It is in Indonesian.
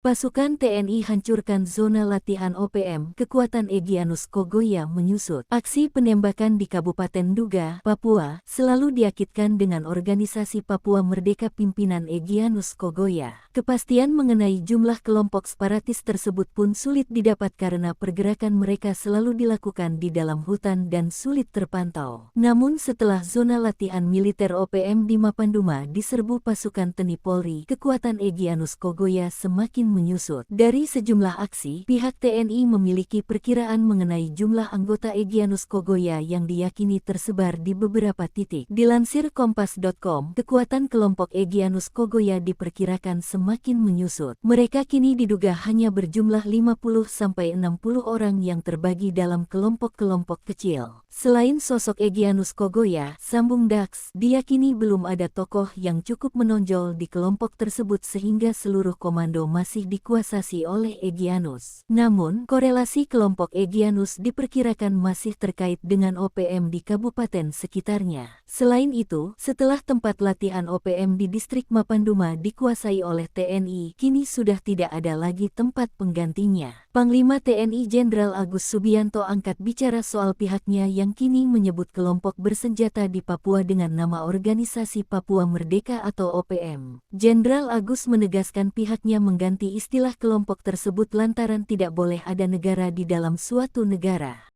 Pasukan TNI hancurkan zona latihan OPM, kekuatan Egyanus Kogoya menyusut. Aksi penembakan di Kabupaten Nduga, Papua, selalu diakitkan dengan organisasi Papua Merdeka pimpinan Egyanus Kogoya. Kepastian mengenai jumlah kelompok separatis tersebut pun sulit didapat karena pergerakan mereka selalu dilakukan di dalam hutan dan sulit terpantau. Namun setelah zona latihan militer OPM di Mapanduma diserbu pasukan TNI Polri, kekuatan Egyanus Kogoya semakin menyusut. Dari sejumlah aksi, pihak TNI memiliki perkiraan mengenai jumlah anggota Egyanus Kogoya yang diyakini tersebar di beberapa titik. Dilansir Kompas.com, kekuatan kelompok Egyanus Kogoya diperkirakan semakin menyusut. Mereka kini diduga hanya berjumlah 50-60 orang yang terbagi dalam kelompok-kelompok kecil. Selain sosok Egyanus Kogoya, sambung Dax, diyakini belum ada tokoh yang cukup menonjol di kelompok tersebut sehingga seluruh komando masih dikuasai oleh Egyanus. Namun, korelasi kelompok Egyanus diperkirakan masih terkait dengan OPM di kabupaten sekitarnya. Selain itu, setelah tempat latihan OPM di distrik Mapanduma dikuasai oleh TNI, kini sudah tidak ada lagi tempat penggantinya. Panglima TNI Jenderal Agus Subianto angkat bicara soal pihaknya yang kini menyebut kelompok bersenjata di Papua dengan nama Organisasi Papua Merdeka atau OPM. Jenderal Agus menegaskan pihaknya mengganti istilah kelompok tersebut lantaran tidak boleh ada negara di dalam suatu negara.